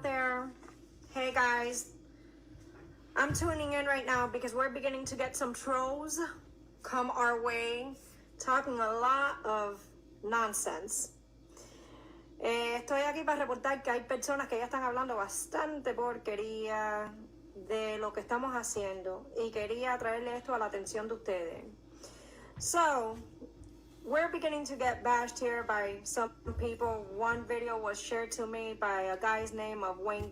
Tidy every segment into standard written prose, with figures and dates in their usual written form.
there. Hey guys, I'm tuning in right now because we're beginning to get some trolls come our way talking a lot of nonsense. Estoy aquí para reportar que hay personas que ya están hablando bastante porquería de lo que estamos haciendo y quería traerle esto a la atención de ustedes. So, we're beginning to get bashed here by some people. One video was shared to me by a guy's name of Wayne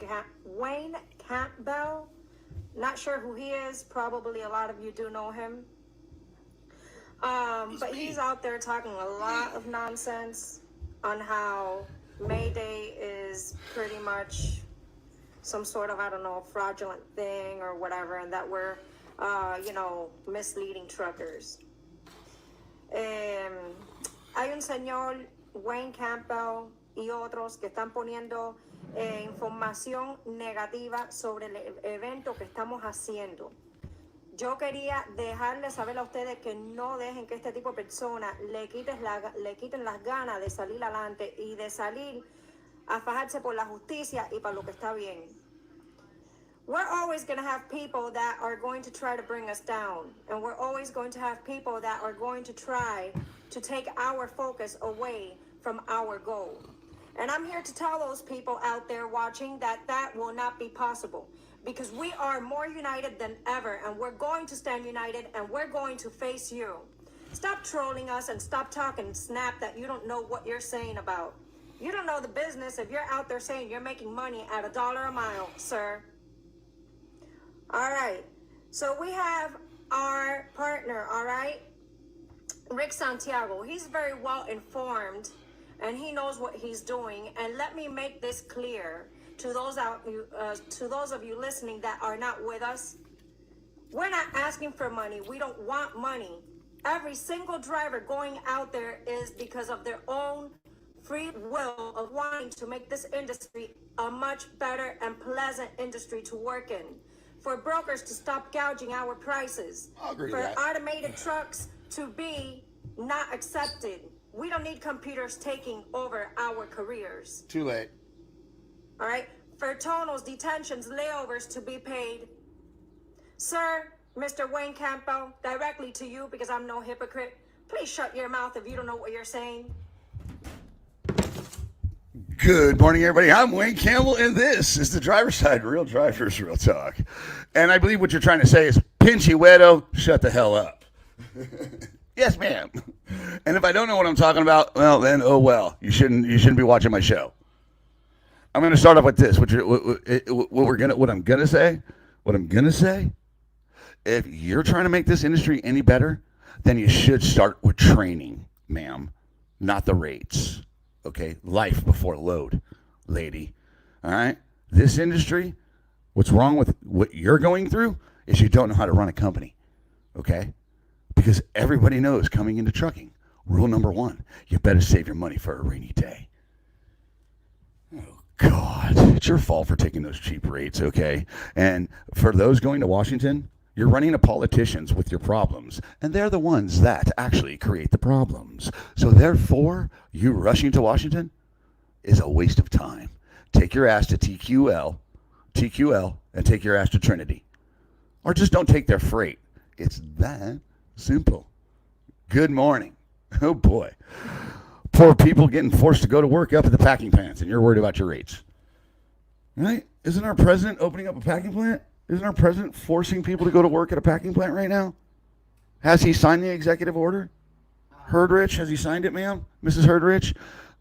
Campbell. Not sure who he is. Probably a lot of you do know him. But he's out there talking a lot of nonsense on how May Day is pretty much some sort of, I don't know, fraudulent thing or whatever, and that we're, misleading truckers. Hay un señor, Wayne Campbell, y otros que están poniendo información negativa sobre el evento que estamos haciendo. Yo quería dejarles saber a ustedes que no dejen que este tipo de personas le quiten las ganas de salir adelante y de salir a fajarse por la justicia y para lo que está bien. We're always going to have people that are going to try to bring us down. And we're always going to have people that are going to try to take our focus away from our goal. And I'm here to tell those people out there watching that will not be possible. Because we are more united than ever. And we're going to stand united. And we're going to face you. Stop trolling us and stop talking snap that you don't know what you're saying about. You don't know the business if you're out there saying you're making money at $1 a mile, sir. All right, so we have our partner, all right, Rick Santiago. He's very well informed, and he knows what he's doing. And let me make this clear to those of you listening that are not with us. We're not asking for money. We don't want money. Every single driver going out there is because of their own free will of wanting to make this industry a much better and pleasant industry to work in. For brokers to stop gouging our prices, for automated trucks to be not accepted. We don't need computers taking over our careers. Too late. All right, for tonals, detentions, layovers to be paid. Sir, Mr. Wayne Campbell, directly to you because I'm no hypocrite. Please shut your mouth if you don't know what you're saying. Good morning, everybody. I'm Wayne Campbell, and this is the Driver's Side Real Drivers Real Talk. And I believe what you're trying to say is, Pinchy Wedo, shut the hell up. Yes, ma'am. And if I don't know what I'm talking about, well, then, oh well. You shouldn't be watching my show. I'm going to start off with this. What I'm going to say, if you're trying to make this industry any better, then you should start with training, ma'am, not the rates. Okay, life before load, lady. All right? This industry, what's wrong with what you're going through is you don't know how to run a company. Okay? Because everybody knows coming into trucking, rule number one, you better save your money for a rainy day. Oh, God. It's your fault for taking those cheap rates, okay? And for those going to Washington, you're running to politicians with your problems, and they're the ones that actually create the problems. So therefore, you rushing to Washington is a waste of time. Take your ass to TQL, and take your ass to Trinity. Or just don't take their freight. It's that simple. Good morning. Oh, boy. Poor people getting forced to go to work up at the packing plants, and you're worried about your rates. Right? Isn't our president opening up a packing plant? Isn't our president forcing people to go to work at a packing plant right now? Has he signed the executive order? Herdrich, has he signed it, ma'am? Mrs. Herdrich?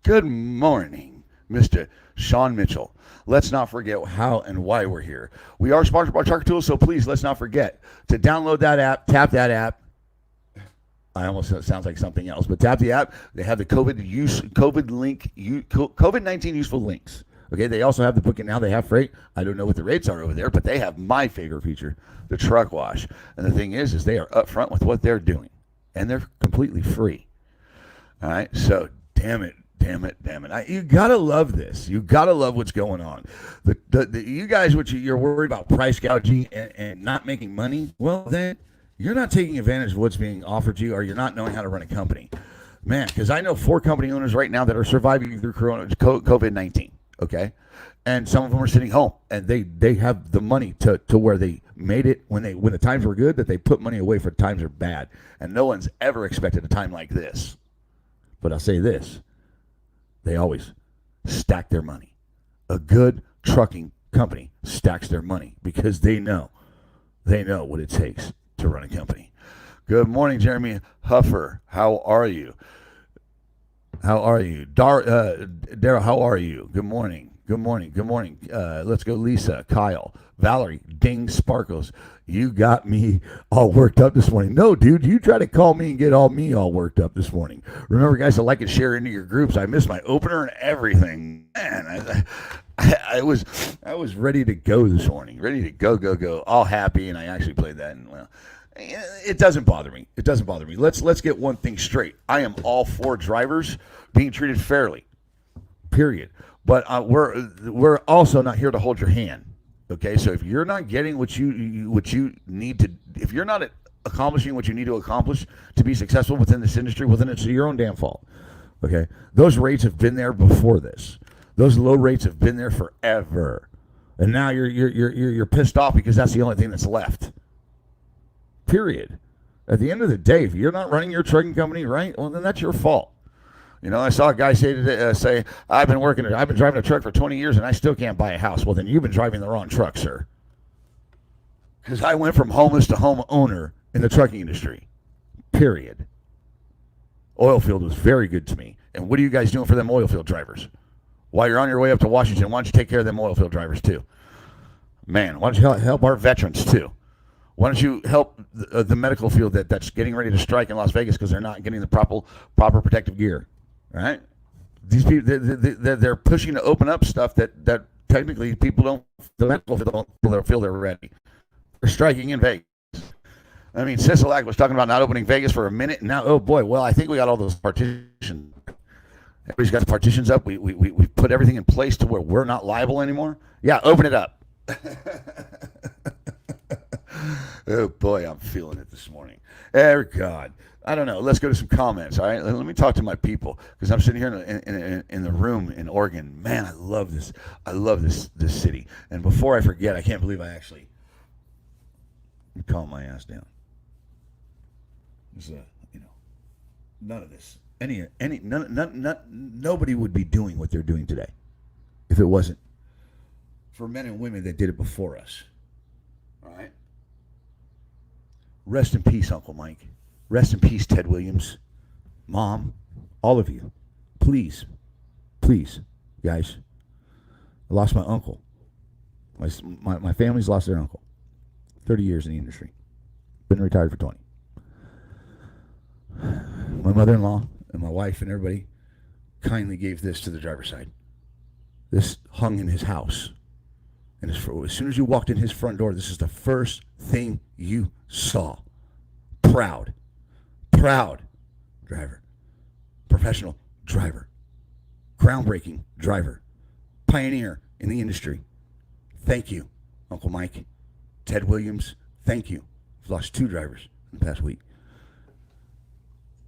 Good morning, Mr. Sean Mitchell. Let's not forget how and why we're here. We are sponsored by Trucker Tools, so please let's not forget to download that app, tap that app. I almost sounds like something else, but tap the app. They have the COVID-19 useful links. Okay, they also have the booking now. They have freight. I don't know what the rates are over there, but they have my favorite feature, the truck wash. And the thing is they are upfront with what they're doing, and they're completely free. All right, so damn it. You gotta love this. You gotta love what's going on. You guys, you're worried about price gouging and not making money. Well, then you're not taking advantage of what's being offered to you, or you're not knowing how to run a company, man. Because I know 4 company owners right now that are surviving through COVID-19. okay? And some of them are sitting home, and they have the money to where they made it when the times were good, that they put money away for times are bad. And no one's ever expected a time like this. But I'll say this, they always stack their money. A good trucking company stacks their money because they know what it takes to run a company. Good morning, Jeremy Huffer. How are you? Daryl, how are you? Good morning. Let's go, Lisa, Kyle, Valerie, Ding Sparkles. You got me all worked up this morning. No, dude, you try to call me and get me all worked up this morning. Remember, guys, to like and share into your groups. I missed my opener and everything. Man, I was ready to go this morning, ready to go, all happy, and I actually played that, and well, it doesn't bother me. Let's get one thing straight. I am all for drivers being treated fairly, period. But we're also not here to hold your hand. Okay, so if you're not getting what you need to, if you're not accomplishing what you need to accomplish to be successful within this industry, well, then it's your own damn fault. Okay, those rates have been there before this. Those low rates have been there forever, and now you're pissed off because that's the only thing that's left. Period. At the end of the day, if you're not running your trucking company right, well, then that's your fault. You know, I saw a guy say, I've been driving a truck for 20 years and I still can't buy a house. Well, then you've been driving the wrong truck, sir. Because I went from homeless to homeowner in the trucking industry. Period. Oilfield was very good to me. And what are you guys doing for them oilfield drivers? While you're on your way up to Washington, why don't you take care of them oilfield drivers too? Man, why don't you help our veterans too? Why don't you help the medical field that's getting ready to strike in Las Vegas because they're not getting the proper protective gear? Right? These people, they're pushing to open up stuff that technically people don't, the medical field don't feel they're ready. They're striking in Vegas. I mean, Sisolak was talking about not opening Vegas for a minute, and now, oh boy, well, I think we got all those partitions. Everybody's got the partitions up. We put everything in place to where we're not liable anymore. Yeah, open it up. Oh boy, I'm feeling it this morning. God. I don't know. Let's go to some comments. All right, let me talk to my people because I'm sitting here in the room in Oregon. Man, I love this. I love this city. And before I forget, I can't believe I actually calm my ass down. There's none of this. Nobody would be doing what they're doing today if it wasn't for men and women that did it before us. All right. Rest in peace, Uncle Mike. Rest in peace, Ted Williams, Mom, all of you. Please, guys. I lost my uncle. My family's lost their uncle. 30 years in the industry. Been retired for 20. My mother-in-law and my wife and everybody kindly gave this to the driver's side. This hung in his house. And as soon as you walked in his front door, this is the first thing you saw. Proud driver, professional driver, groundbreaking driver, pioneer in the industry. Thank you, Uncle Mike. Ted Williams, thank you. I've lost 2 drivers in the past week.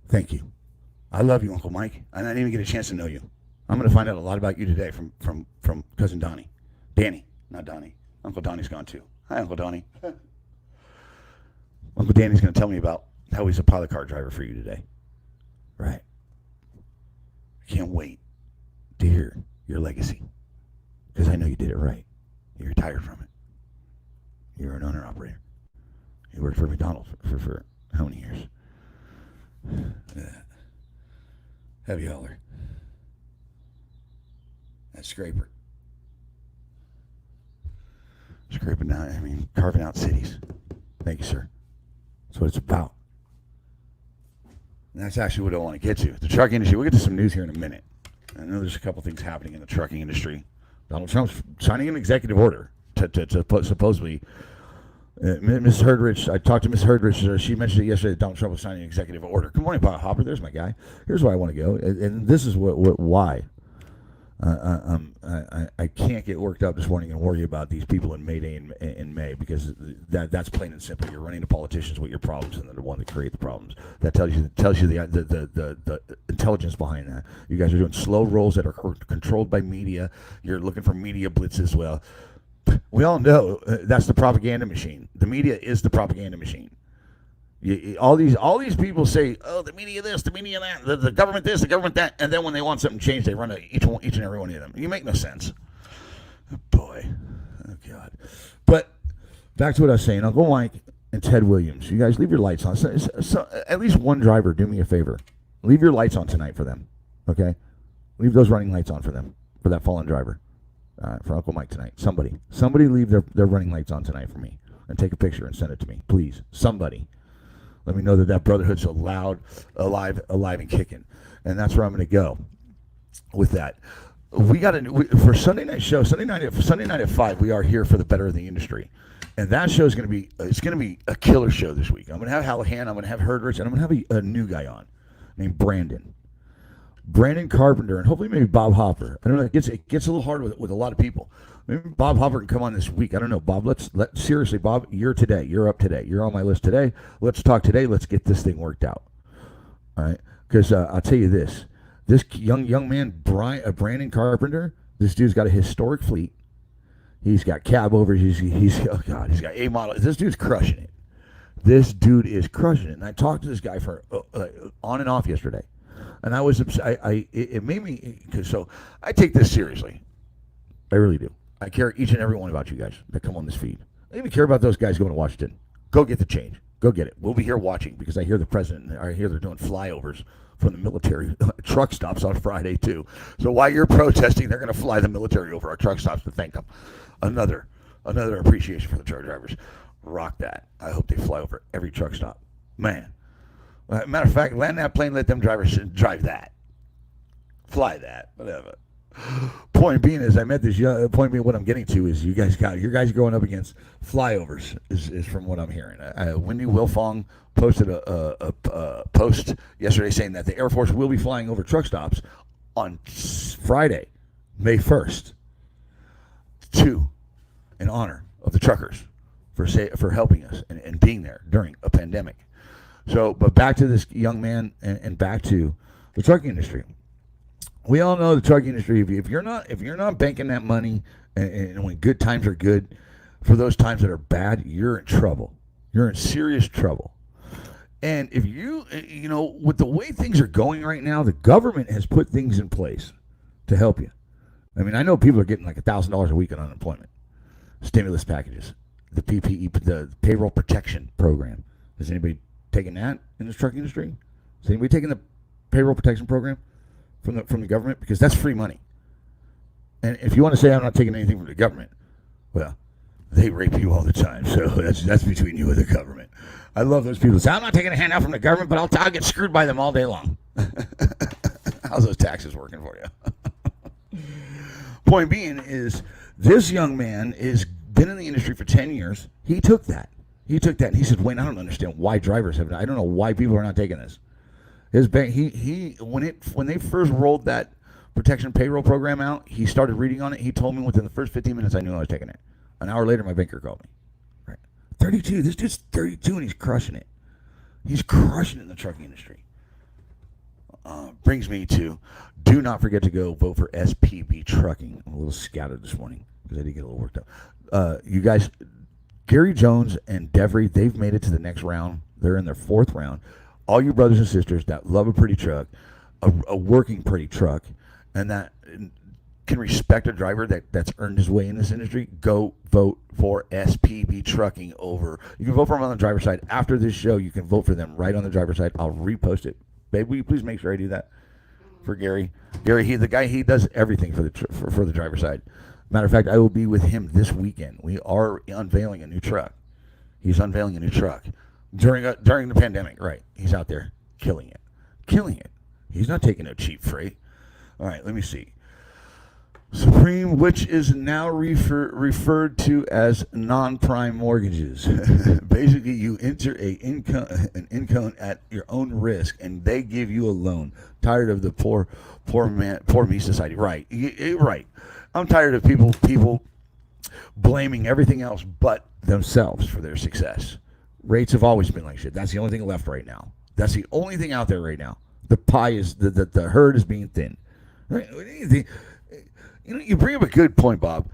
Thank you. I love you, Uncle Mike. I didn't even get a chance to know you. I'm going to find out a lot about you today from Cousin Donnie. Danny, not Donnie. Uncle Donnie's gone too. Hi, Uncle Donnie. Uncle Danny's going to tell me about how he's a pilot car driver for you today. Right. I can't wait to hear your legacy because I know you did it right. You retired from it. You're an owner-operator. You worked for McDonald's for how many years? Heavy hauler. That scraper. Scraping out, carving out cities. Thank you, sir. That's what it's about. And that's actually what I want to get to. The truck industry, we'll get to some news here in a minute. I know there's a couple things happening in the trucking industry. Donald Trump's signing an executive order to supposedly, Ms. Herdrich, I talked to Ms. Herdrich, she mentioned it yesterday that Donald Trump was signing an executive order. Good morning, Bob Hopper, there's my guy. Here's where I want to go, and this is why I I can't get worked up this morning and worry about these people in May Day in May, because that's plain and simple. You're running to politicians with your problems, and they're the one that create the problems. That tells you the intelligence behind that. You guys are doing slow rolls that are controlled by media. You're looking for media blitzes. Well, we all know that's the propaganda machine. The media is the propaganda machine. All these people say, oh, the media this, the media that, the government this, the government that, and then when they want something changed, they run to each and every one of them. You make no sense. Oh, boy. Oh, God. But back to what I was saying. Uncle Mike and Ted Williams, you guys leave your lights on. So at least one driver, do me a favor. Leave your lights on tonight for them, okay? Leave those running lights on for them, for that fallen driver, for Uncle Mike tonight. Somebody leave their running lights on tonight for me, and take a picture and send it to me, please. Somebody. Let me know that brotherhood's alive and kicking. And that's where I'm going to go with that. We got for Sunday night show, Sunday night at 5, we are here for the better of the industry. And that show is going to be a killer show this week. I'm going to have Hallahan, I'm going to have Herdrich, and I'm going to have a new guy on named Brandon Carpenter, and hopefully maybe Bob Hopper. I don't know, it gets a little hard with a lot of people. Maybe Bob Hopper can come on this week. I don't know, Bob. Seriously, Bob, you're up today. You're on my list today. Let's talk today. Let's get this thing worked out. All right? Because I'll tell you this young man, Brandon Carpenter, this dude's got a historic fleet. He's got cab overs. He's got A model. This dude's crushing it. This dude is crushing it. And I talked to this guy for on and off yesterday, and I was upset. It made me, because so I take this seriously. I really do. I care each and every one about you guys that come on this feed. I even care about those guys going to Washington. Go get the change. Go get it. We'll be here watching, because I hear I hear they're doing flyovers from the military truck stops on Friday too. So while you're protesting, they're going to fly the military over our truck stops to thank them. Another appreciation for the truck drivers. Rock that. I hope they fly over every truck stop. Man. Matter of fact, land that plane, let them drivers drive that. Fly that. Whatever. Point being is, what I'm getting to is, your guys going up against flyovers is from what I'm hearing. Wendy Wilfong posted a post yesterday saying that the Air Force will be flying over truck stops on Friday, May 1st, in honor of the truckers for helping us and being there during a pandemic. So, but back to this young man and back to the trucking industry. We all know the trucking industry. If you're not banking that money, and when good times are good, for those times that are bad, you're in trouble. You're in serious trouble. And if with the way things are going right now, the government has put things in place to help you. I mean, I know people are getting like $1,000 a week on unemployment, stimulus packages, the PPE, the payroll protection program. Has anybody taken that in the trucking industry? Has anybody taken the payroll protection program from the government? Because that's free money. And if you want to say I'm not taking anything from the government, well, they rape you all the time. So that's between you and the government. I love those people who say, I'm not taking a handout from the government, but I'll get screwed by them all day long. How's those taxes working for you? Point being is, this young man has been in the industry for 10 years. He took that. And he said, Wayne, I don't understand why drivers have it. I don't know why people are not taking this. His bank, when they first rolled that protection payroll program out, he started reading on it. He told me within the first 15 minutes I knew I was taking it. An hour later, my banker called me. Right, 32. This dude's 32 and he's crushing it. He's crushing it in the trucking industry. Brings me to, do not forget to go vote for SPB Trucking. I'm a little scattered this morning because I did get a little worked up. You guys, Gary Jones and Devery, they've made it to the next round. They're in their 4th round. All you brothers and sisters that love a pretty truck, a working pretty truck, and that can respect a driver that's earned his way in this industry, go vote for SPB Trucking over. You can vote for them on the driver's side. After this show, you can vote for them right on the driver's side. I'll repost it. Babe, will you please make sure I do that for Gary? Gary, he does everything for the driver's side. Matter of fact, I will be with him this weekend. We are unveiling a new truck. He's unveiling a new truck during the pandemic. Right? He's out there killing it. He's not taking no cheap freight. All right, let me see. Supreme Cream, which is now referred to as non-prime mortgages. Basically, you enter an income at your own risk, and they give you a loan. Tired of the poor me society. Right, right. I'm tired of people blaming everything else but themselves for their success. Rates have always been like shit. That's the only thing left right now. That's the only thing out there right now. The pie is the herd is being thin. Right? You bring up a good point, Bob.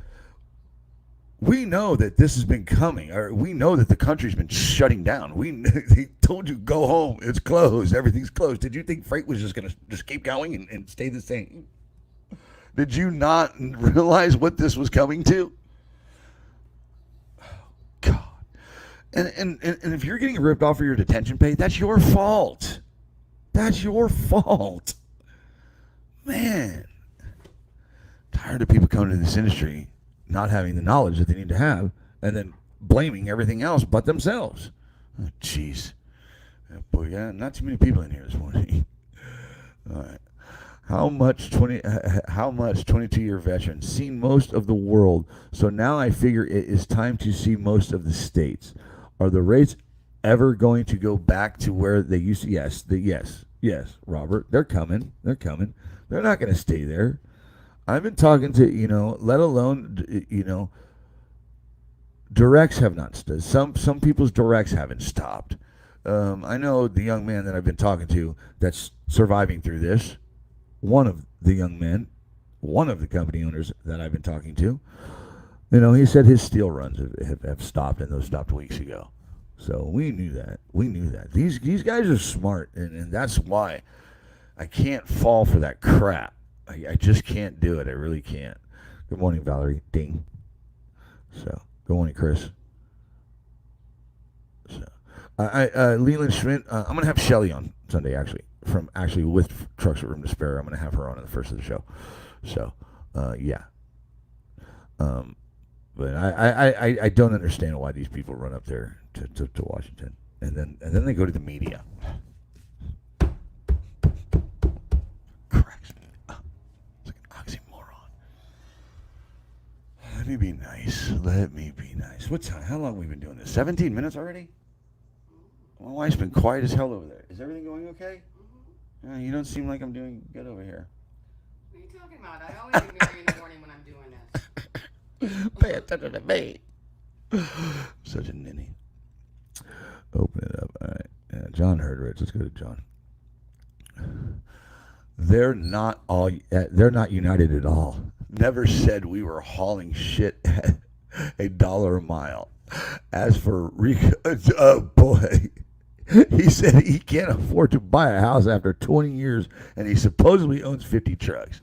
We know that this has been coming, or we know that the country's been shutting down. They told you go home, it's closed, everything's closed. Did you think freight was just going to just keep going and stay the same? Did you not realize what this was coming to? God. And if you're getting ripped off for your detention pay, that's your fault. That's your fault. Man. Tired of people coming to this industry not having the knowledge that they need to have and then blaming everything else but themselves. Oh, jeez. Boy, yeah, not too many people in here this morning. All right. How much 22-year veteran seen most of the world, so now I figure it is time to see most of the states. Are the rates ever going to go back to where they used to? Yes, Robert. They're coming. They're not going to stay there. I've been talking to, let alone, directs have not stopped. Some people's directs haven't stopped. I know the young man that I've been talking to that's surviving through this. One of the young men, one of the company owners that I've been talking to, he said his steel runs have stopped, and those stopped weeks ago. So we knew that. These guys are smart, and that's why I can't fall for that crap. I just can't do it. I really can't. Good morning, Valerie. Ding. So, good morning, Chris. So, Leland Schmidt. I'm gonna have Shelly on Sunday, actually with Trucks with Room to Spare. I'm gonna have her on in the first of the show. So, yeah. But I don't understand why these people run up there to Washington, and then they go to the media. Cracks me up. It's like an oxymoron. Let me be nice. What time? How long have we been doing this? 17 minutes already? My wife's been quiet as hell over there. Is everything going okay? Mm-hmm. You don't seem like I'm doing good over here. What are you talking about? I always ignore you in the morning when I'm doing this. Pay attention to me. Such a ninny. Open it up. All right. John Herdrich. Let's go to John. They're not united at all. Never said we were hauling shit at $1 a mile. As for Rico, oh boy, he said he can't afford to buy a house after 20 years, and he supposedly owns 50 trucks.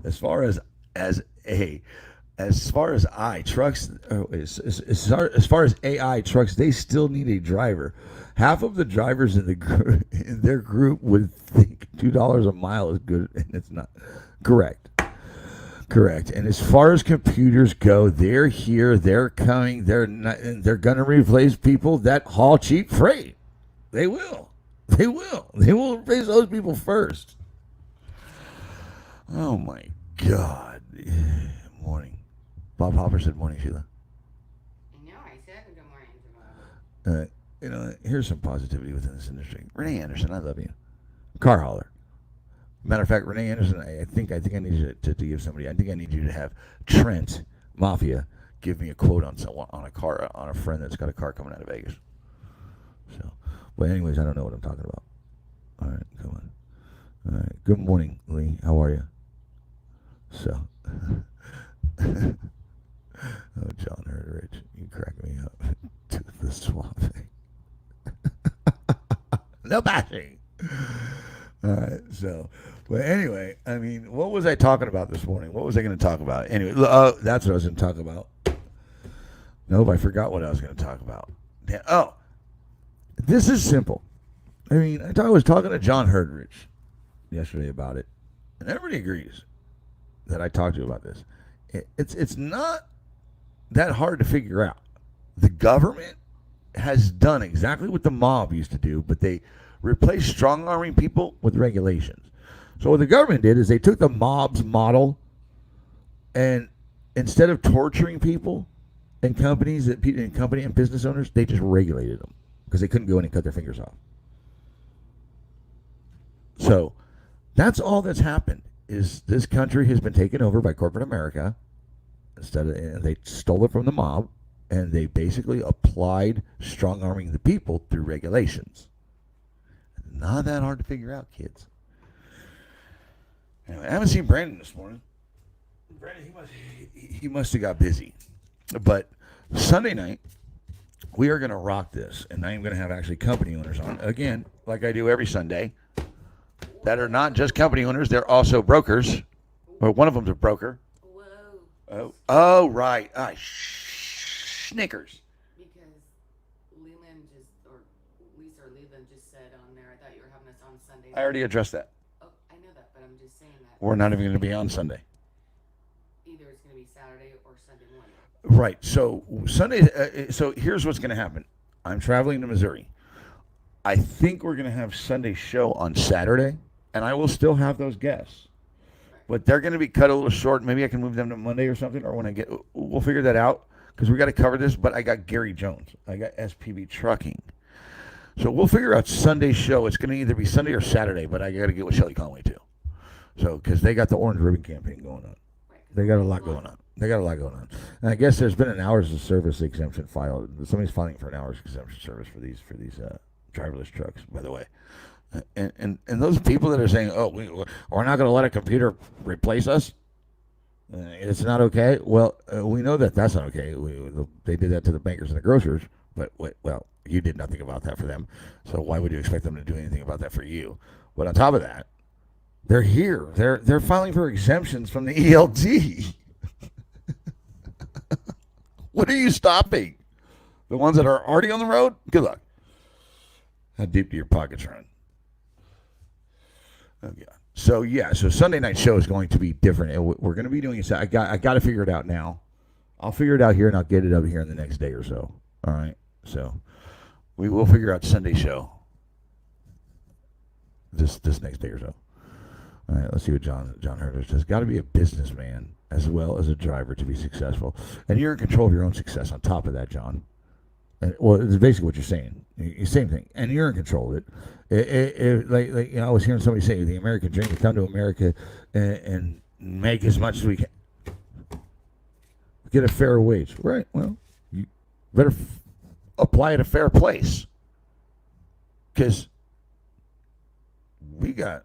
As far as AI trucks, they still need a driver. Half of the drivers in their group would think $2 a mile is good, and it's not. Correct. And as far as computers go, they're here, they're coming, they're going to replace people that haul cheap freight. They will. They will replace those people first. Oh my God. Morning. Bob Hopper said morning, Sheila. No, I said good morning tomorrow. Here's some positivity within this industry. Renee Anderson, I love you. Car hauler. Matter of fact, Renee Anderson, I think I need you to give somebody. I think I need you to have Trent Mafia give me a quote on a friend that's got a car coming out of Vegas. So, but anyways, I don't know what I'm talking about. All right, come on. All right, good morning, Lee. How are you? So, oh, John Herdrich, you crack me up to the swapping. No bashing. All right, so, but anyway, I mean, what was I talking about this morning? What was I going to talk about? Anyway, that's what I was going to talk about. Nope, I forgot what I was going to talk about. Oh, this is simple. I mean, I was talking to John Herdrich yesterday about it, and everybody agrees that I talked to you about this. It's not that hard to figure out. The government has done exactly what the mob used to do, but they replaced strong-arming people with regulations. So what the government did is they took the mob's model and instead of torturing people and companies and business owners, they just regulated them because they couldn't go in and cut their fingers off. So that's all that's happened. Is this country has been taken over by corporate America. They stole it from the mob, and they basically applied strong arming the people through regulations. Not that hard to figure out, kids. Anyway, I haven't seen Brandon this morning. Brandon, he must have got busy. But Sunday night, we are going to rock this, and I am going to have actually company owners on again, like I do every Sunday. That are not just company owners; they're also brokers. Or one of them's a broker. Whoa. Oh, right. Snickers. Because Lisa or Leland just said on there, I thought you were having us on Sunday. I already addressed that. Oh, I know that, but I'm just saying that. We're not even going to be on Sunday. Either it's going to be Saturday or Sunday morning. Right. So Sunday. So here's what's going to happen. I'm traveling to Missouri. I think we're going to have Sunday show on Saturday, and I will still have those guests. But they're going to be cut a little short. Maybe I can move them to Monday or something, or when we'll figure that out because we got to cover this. But I got Gary Jones. I got SPB Trucking. So we'll figure out Sunday show. It's going to either be Sunday or Saturday, but I got to get with Shelly Conway too. So because they got the Orange Ribbon campaign going on. They got a lot going on. And I guess there's been an hours of service exemption filed. Somebody's filing for an hours exemption service for these driverless trucks, by the way. And those people that are saying, oh, we're not going to let a computer replace us, it's not okay. Well, we know that that's not okay. They did that to the bankers and the grocers, but well, you did nothing about that for them. So why would you expect them to do anything about that for you? But on top of that, they're here. They're filing for exemptions from the ELD. What are you stopping? The ones that are already on the road? Good luck. How deep do your pockets run? Okay. So Sunday night show is going to be different. We're going to be doing it. I got to figure it out now. I'll figure it out here and I'll get it up here in the next day or so. All right. So we will figure out Sunday show this next day or so. All right. Let's see what John Hurter says. Got to be a businessman as well as a driver to be successful, and you're in control of your own success. On top of that, John. Well, it's basically what you're saying. Same thing, and you're in control of it. Like I was hearing somebody say, the American dream to come to America and make as much as we can, get a fair wage. Right. Well, you better apply at a fair place, because we got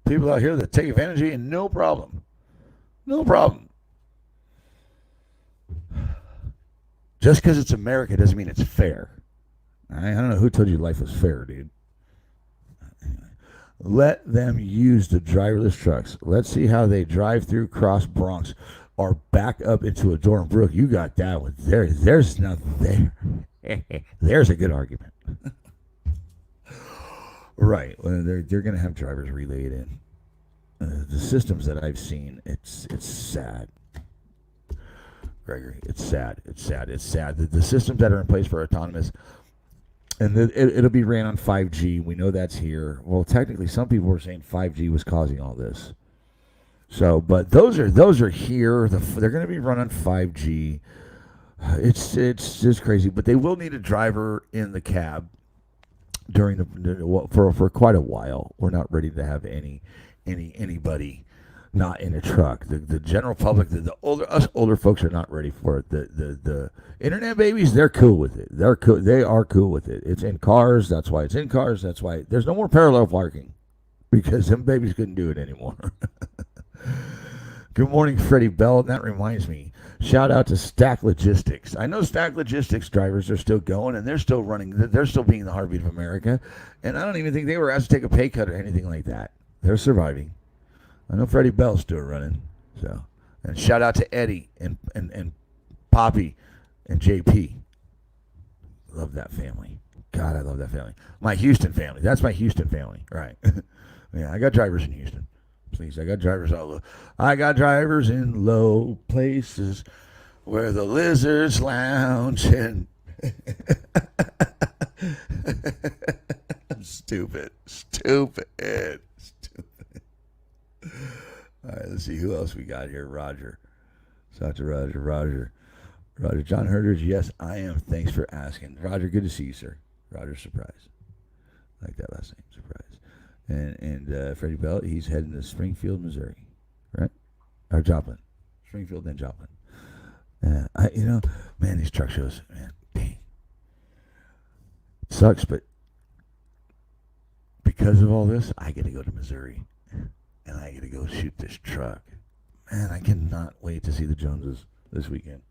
people out here that take advantage of you, and no problem. Just because it's America doesn't mean it's fair. I don't know who told you life was fair, dude. Let them use the driverless trucks. Let's see how they drive through Cross Bronx or back up into a Dorn Brook. You got that one. There's nothing there. There's a good argument. Right. Well, they're going to have drivers relayed in. The systems that I've seen, it's sad. Gregory, it's sad. The systems that are in place for autonomous, and it'll be ran on 5G. We know that's here. Well, technically, some people were saying 5G was causing all this. So, but those are here. They're going to be run on 5G. It's just crazy. But they will need a driver in the cab for quite a while. We're not ready to have anybody not in a truck. The general public, us older folks are not ready for it. The internet babies, they're cool with it. They are cool with it. It's in cars. That's why it's in cars. That's why there's no more parallel parking, because them babies couldn't do it anymore. Good morning, Freddie Bell. And that reminds me, shout out to Stack Logistics. I know Stack Logistics drivers are still going, and they're still running. They're still being the heartbeat of America. And I don't even think they were asked to take a pay cut or anything like that. They're surviving. I know Freddie Bell's still running. So, and shout out to Eddie and Poppy and JP. Love that family. God, I love that family. My Houston family. That's my Houston family. Right. Yeah, I got drivers in Houston. Please, I got drivers all over. I got drivers in low places where the lizards lounge and stupid. All right, let's see who else we got here. Roger. Shout out to Roger. Roger. John Herders, yes, I am. Thanks for asking. Roger, good to see you, sir. Roger, surprise. I like that last name, surprise. And Freddie Bell, he's heading to Springfield, Missouri, right? Or Joplin. Springfield, then Joplin. Man, these truck shows, man, dang. It sucks, but because of all this, I get to go to Missouri. And I get to go shoot this truck. Man, I cannot wait to see the Joneses this weekend.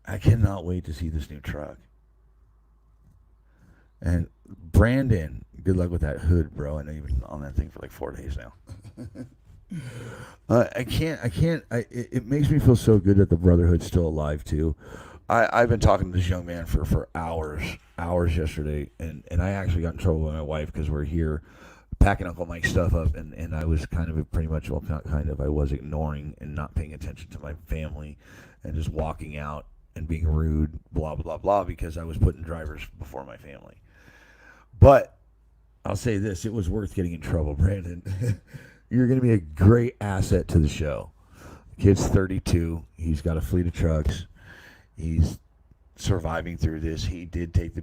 I cannot wait to see this new truck. And Brandon, good luck with that hood, bro. I know you've been on that thing for like 4 days now. It makes me feel so good that the Brotherhood's still alive, too. I've been talking to this young man for hours yesterday, and I actually got in trouble with my wife because we're here packing Uncle Mike's stuff up, and I was kind of pretty much, well, not kind of, I was ignoring and not paying attention to my family and just walking out and being rude, blah, blah, blah, because I was putting drivers before my family. But I'll say this, it was worth getting in trouble, Brandon. You're going to be a great asset to the show. The kid's 32. He's got a fleet of trucks. He's surviving through this. He did take the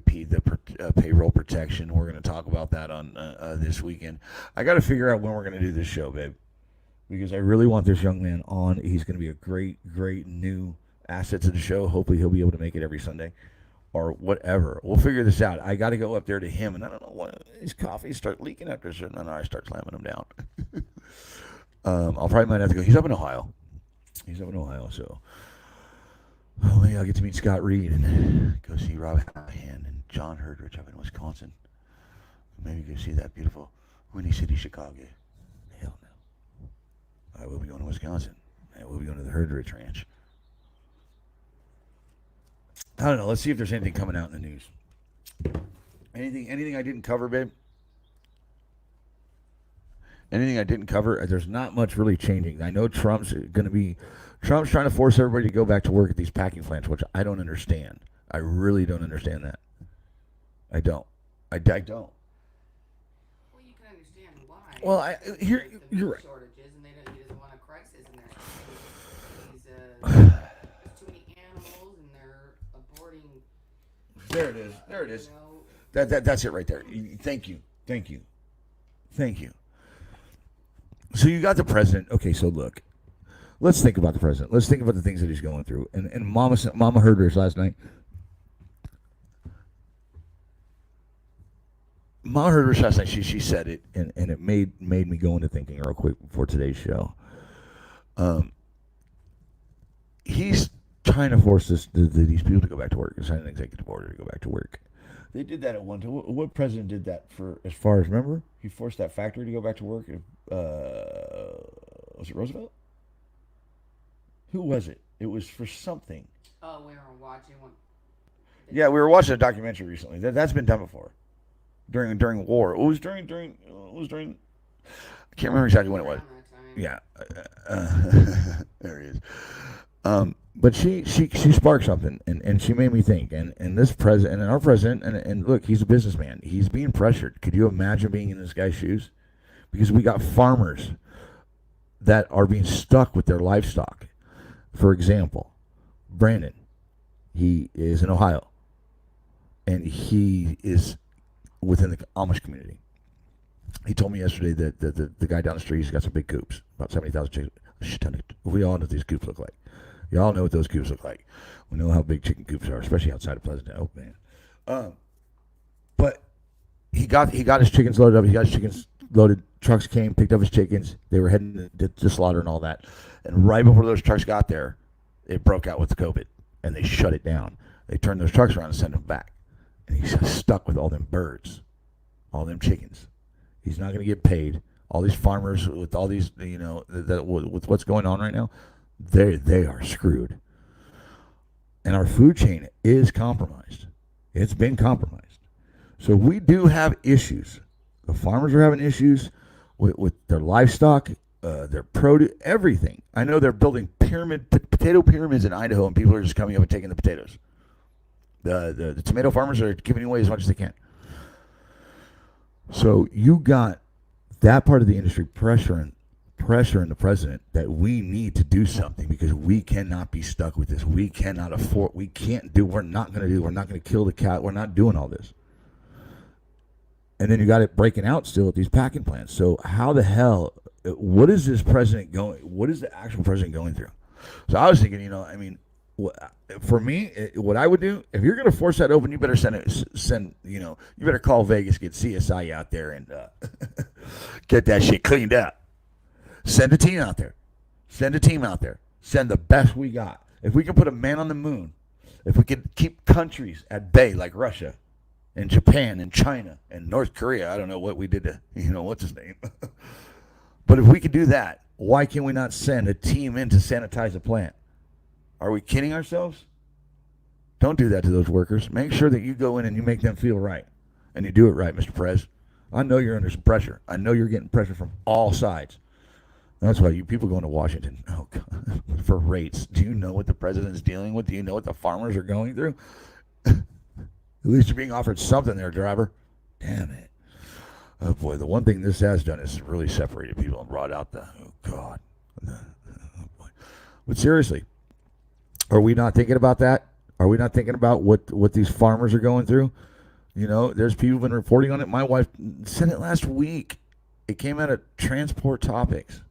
payroll protection. We're going to talk about that on this weekend. I got to figure out when we're going to do this show, babe, because I really want this young man on. He's going to be a great new asset to the show. Hopefully he'll be able to make it every Sunday or whatever. We'll figure this out. I got to go up there to him, and I don't know when his coffees start leaking after a certain, and I start slamming them down. I'll probably might have to go. He's up in Ohio, so maybe I'll get to meet Scott Reed and go see Rob Hallahan and John Herdrich up in Wisconsin. Maybe go see that beautiful Windy City, Chicago. Hell no. I will be going to Wisconsin. I will be going to the Herdrich Ranch. I don't know. Let's see if there's anything coming out in the news. Anything I didn't cover, babe? Anything I didn't cover? There's not much really changing. I know Trump's trying to force everybody to go back to work at these packing plants, which I don't understand. I really don't understand that. I don't. Well, you can understand why. Well, you're right. Shortages, and he doesn't want a crisis in there. There's too many animals, and they're aborting. There it is. That's it right there. Thank you. So you got the president. Okay, so look. Let's think about the president. Let's think about the things that he's going through. And Mama heard this last night. Mama heard this last night. She said it, and it made me go into thinking real quick before today's show. He's trying to force these people to go back to work. He's signing an executive order to go back to work. They did that at one time. What president did that for? As far as remember, he forced that factory to go back to work. Was it Roosevelt? Who was it? It was for something. Oh, we were watching one. Yeah, we were watching a documentary recently. That's been done before. During war. It was during. I can't remember exactly when it was. Yeah, there he is. But she sparked something, and she made me think. And this president, and our president, and look, he's a businessman. He's being pressured. Could you imagine being in this guy's shoes? Because we got farmers that are being stuck with their livestock. For example, Brandon, he is in Ohio, and he is within the Amish community. He told me yesterday that the guy down the street, he's got some big coops, about 70,000 chickens. We all know what these coops look like. Y'all know what those coops look like. We know how big chicken coops are, especially outside of Pleasanton. Oh, man. But he got his chickens loaded up. He got his chickens loaded. Trucks came, picked up his chickens. They were heading to slaughter and all that. And right before those trucks got there, it broke out with COVID, and they shut it down. They turned those trucks around and sent them back. And he's stuck with all them birds, all them chickens. He's not going to get paid. All these farmers with all these, with what's going on right now, they are screwed. And our food chain is compromised. It's been compromised. So we do have issues. The farmers are having issues with their livestock, their produce, everything. I know they're building potato pyramids in Idaho, and people are just coming up and taking the potatoes. The tomato farmers are giving away as much as they can. So you got that part of the industry pressuring pressuring the president that we need to do something because we cannot be stuck with this. We cannot afford, we can't do, we're not going to kill the cat. We're not doing all this. And then you got it breaking out still at these packing plants. So how the hell, what is this president going, what is the actual president going through? So I was thinking, for me, what I would do, if you're going to force that open, you better you better call Vegas, get CSI out there and get that shit cleaned up. Send a team out there. Send the best we got. If we can put a man on the moon, if we can keep countries at bay like Russia and Japan and China and North Korea, I don't know what we did to, what's his name? But if we can do that, why can we not send a team in to sanitize a plant? Are we kidding ourselves? Don't do that to those workers. Make sure that you go in and you make them feel right. And you do it right, Mr. Prez. I know you're under some pressure. I know you're getting pressure from all sides. That's why you people going to Washington, oh God, for rates. Do you know what the president's dealing with? Do you know what the farmers are going through? At least you're being offered something there, driver. Damn it. Oh boy, the one thing this has done is really separated people and brought out oh God. Oh boy. But seriously, are we not thinking about that? Are we not thinking about what these farmers are going through? There's people who've been reporting on it. My wife said it last week. It came out of Transport Topics,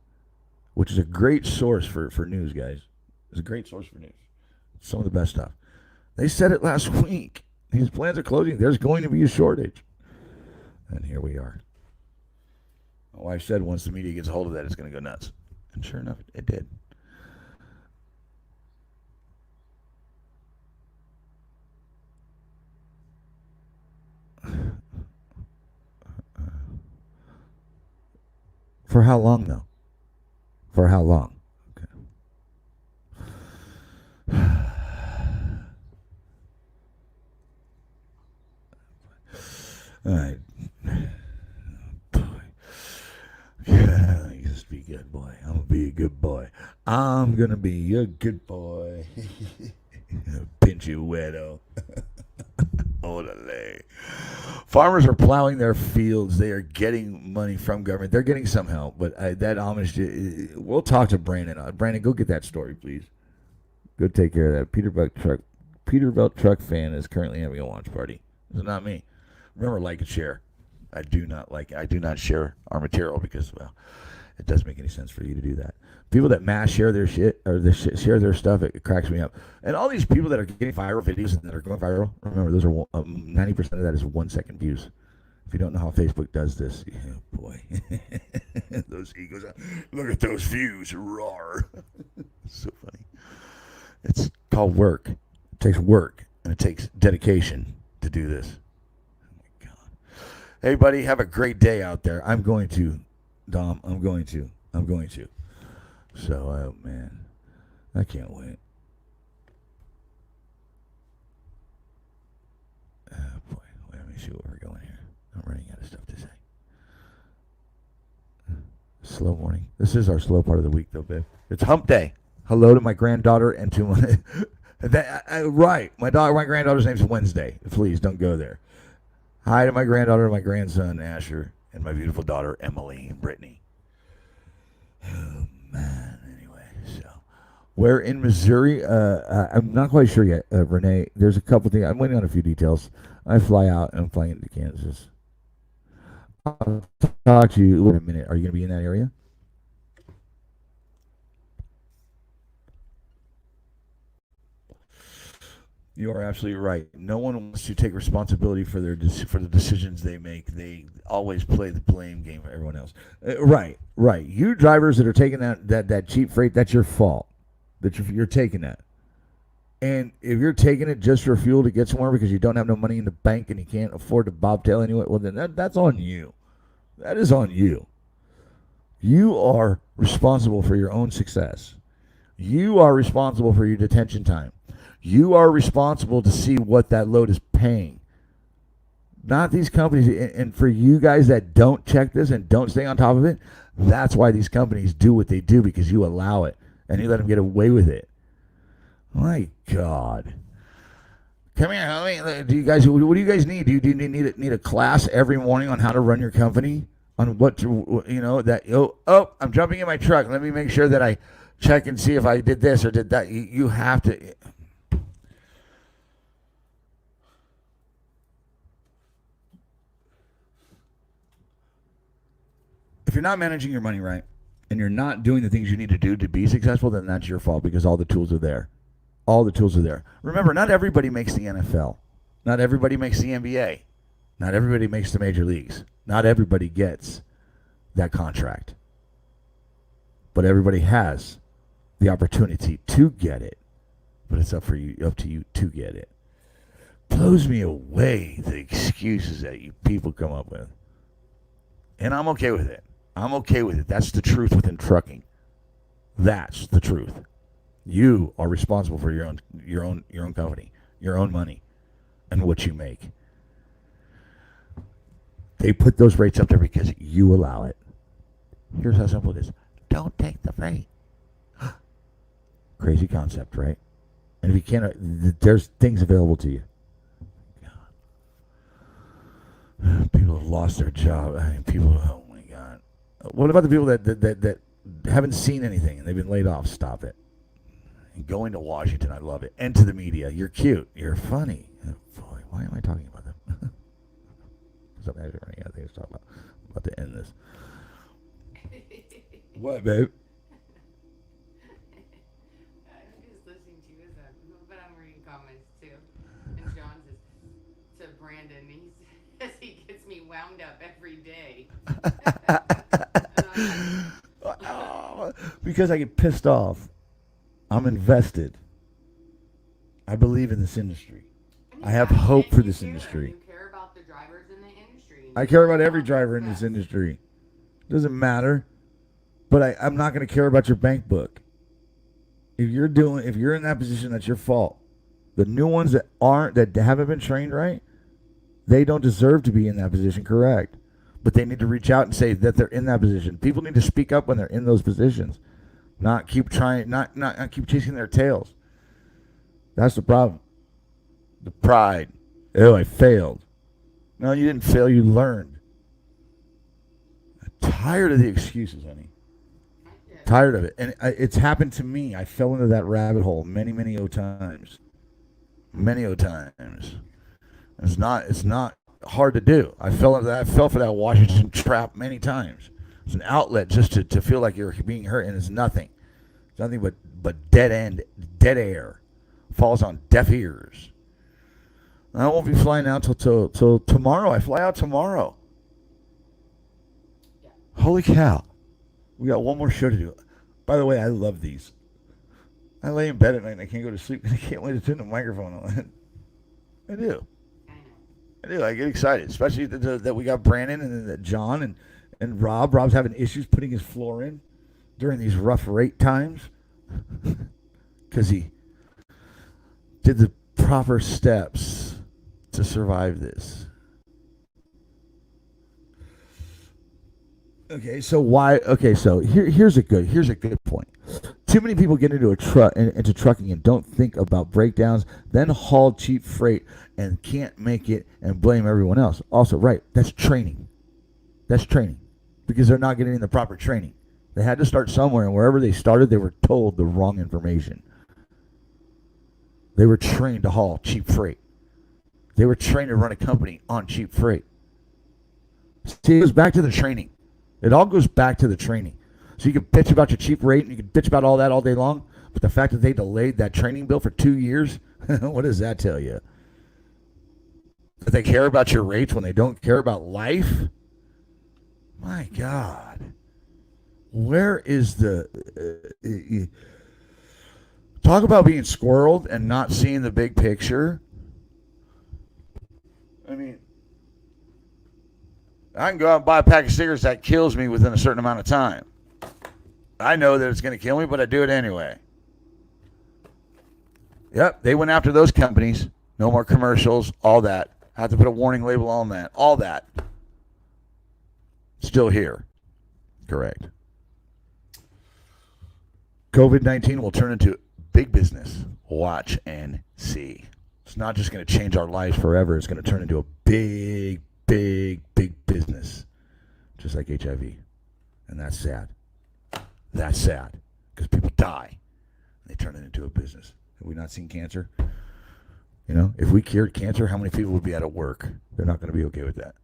which is a great source for news, guys. It's a great source for news. Some of the best stuff. They said it last week. These plants are closing. There's going to be a shortage. And here we are. My wife said once the media gets a hold of that, it's going to go nuts. And sure enough, it did. For how long, though? For how long? Okay. All right. Boy. Yeah, just be good, boy. I'm going to be a good boy. I'm going to be a good boy. Pinchy weirdo. Orale. Farmers are plowing their fields. They are getting money from government. They're getting some help, but that Amish. We'll talk to Brandon. Brandon, go get that story, please. Go take care of that. Peterbilt truck fan is currently having a launch party. It's not me. Remember, like and share. I do not share our material because, well, it doesn't make any sense for you to do that. People that mass share their shit or share their stuff, it cracks me up. And all these people that are getting viral videos and that are going viral, remember, those are 90% of that is 1 second views. If you don't know how Facebook does this, oh boy, those egos, look at those views, roar. So funny. It's called work. It takes work and it takes dedication to do this. Oh my God. Hey, buddy, have a great day out there. I'm going to. So, oh man, I can't wait. Oh boy, let me see where we're going here. I'm running out of stuff to say. Slow morning. This is our slow part of the week, though, babe. It's hump day. Hello to my granddaughter and to my right. My granddaughter's name's Wednesday. Please don't go there. Hi to my granddaughter, my grandson Asher, and my beautiful daughter Emily and Brittany. Oh man. Anyway, so we're in Missouri. I'm not quite sure yet, Renee. There's a couple things. I'm waiting on a few details. I fly out and I'm flying into Kansas. I'll talk to you in a minute. Are you going to be in that area? You are absolutely right. No one wants to take responsibility for the decisions they make. They always play the blame game for everyone else. Right. You drivers that are taking that cheap freight, that's your fault. That you're taking that. And if you're taking it just for fuel to get somewhere because you don't have no money in the bank and you can't afford to bobtail anyway, well then that's on you. That is on you. You are responsible for your own success. You are responsible for your detention time. You are responsible to see what that load is paying. Not these companies. And for you guys that don't check this and don't stay on top of it, that's why these companies do what they do, because you allow it and you let them get away with it. My God. Come here, homie. What do you guys need? Do you need a class every morning on how to run your company? on what to, that, I'm jumping in my truck. Let me make sure that I check and see if I did this or did that. You have to. If you're not managing your money right and you're not doing the things you need to do to be successful, then that's your fault because all the tools are there. All the tools are there. Remember, not everybody makes the NFL. Not everybody makes the NBA. Not everybody makes the major leagues. Not everybody gets that contract. But everybody has the opportunity to get it. But it's up to you to get it. Blows me away the excuses that you people come up with. And I'm okay with it. I'm okay with it. That's the truth within trucking. That's the truth. You are responsible for your own company, your own money, and what you make. They put those rates up there because you allow it. Here's how simple it is. Don't take the freight. Crazy concept, right? And if you can't, there's things available to you. God. People have lost their job. Oh my God. What about the people that haven't seen anything and they've been laid off? Stop it. And going to Washington, I love it. And to the media, you're cute. You're funny. Oh, boy, why am I talking about them? Something I'm running out of things to talk about. I'm about to end this. What, babe? I'm just listening to you, but I'm reading comments too. And John says to Brandon, he says he gets me wound up every day. Because I get pissed off. I'm invested. I believe in this industry. I have hope for this industry. You care about the drivers in the industry. I care about every driver in this industry. Doesn't matter. But I'm not going to care about your bank book. If you're in that position, that's your fault. The new ones that haven't been trained right, they don't deserve to be in that position, correct? But they need to reach out and say that they're in that position. People need to speak up when they're in those positions. Not keep chasing their tails. That's the problem. The pride. Oh, I failed. No, you didn't fail. You learned. I'm tired of the excuses, honey. Tired of it. And it's happened to me. I fell into that rabbit hole many, many times. Many times. It's not hard to do. I fell for that Washington trap many times. It's an outlet just to feel like you're being hurt, and it's nothing. It's nothing but dead air. Falls on deaf ears. And I won't be flying out till tomorrow. I fly out tomorrow. Yeah. Holy cow. We got one more show to do. By the way, I love these. I lay in bed at night and I can't go to sleep and I can't wait to turn the microphone on. I do. I get excited, especially that we got Brandon and that John and Rob. Rob's having issues putting his floor in during these rough rate times because he did the proper steps to survive this. Okay, so why? Okay, so here's a good point. Too many people get into into trucking and don't think about breakdowns, then haul cheap freight and can't make it and blame everyone else. Also, right, that's training. That's training because they're not getting the proper training. They had to start somewhere, and wherever they started, they were told the wrong information. They were trained to haul cheap freight. They were trained to run a company on cheap freight. See, it goes back to the training. It all goes back to the training. So you can bitch about your cheap rate and you can bitch about all that all day long, but the fact that they delayed that training bill for 2 years, what does that tell you? That they care about your rates when they don't care about life? My God. Where is the... talk about being squirreled and not seeing the big picture. I mean... I can go out and buy a pack of cigarettes that kills me within a certain amount of time. I know that it's going to kill me, but I do it anyway. Yep, they went after those companies. No more commercials, all that. I have to put a warning label on that. All that. Still here. Correct. COVID-19 will turn into big business. Watch and see. It's not just going to change our lives forever. It's going to turn into a big business. just like HIV. And that's sad. That's sad because people die and they turn it into a business. Have we not seen cancer? You know, if we cured cancer, how many people would be out of work? They're not going to be okay with that.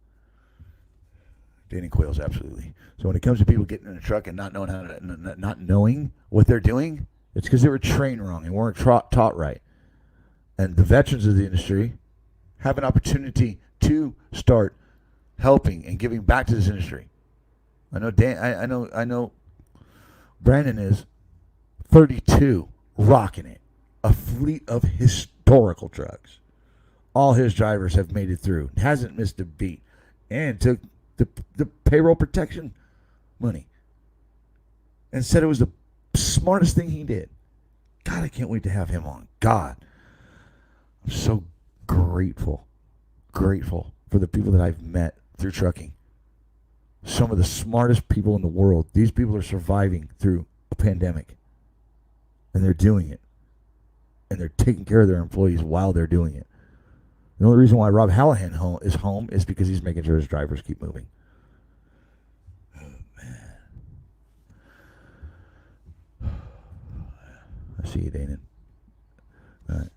Danny Quayle's absolutely. So when it comes to people getting in a truck and not knowing not knowing what they're doing, it's because they were trained wrong and weren't taught right. And the veterans of the industry have an opportunity to start helping and giving back to this industry. I know I know Brandon is 32, rocking it. A fleet of historical trucks. All his drivers have made it through. Hasn't missed a beat. And took the payroll protection money. And said it was the smartest thing he did. God, I can't wait to have him on. God. I'm so grateful for the people that I've met through trucking. Some of the smartest people in the world. These people are surviving through a pandemic. And they're doing it. And they're taking care of their employees while they're doing it. The only reason why Rob Hallahan is home is because he's making sure his drivers keep moving. Oh, man. I see you, Danon. All right.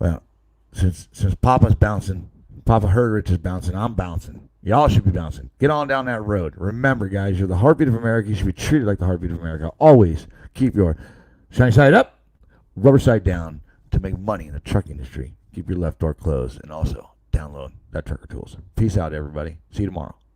Well, since Papa's bouncing, Papa Herdrich is bouncing, I'm bouncing. Y'all should be bouncing. Get on down that road. Remember, guys, you're the heartbeat of America. You should be treated like the heartbeat of America. Always keep your shiny side up, rubber side down to make money in the truck industry. Keep your left door closed and also download that Trucker Tools. Peace out, everybody. See you tomorrow.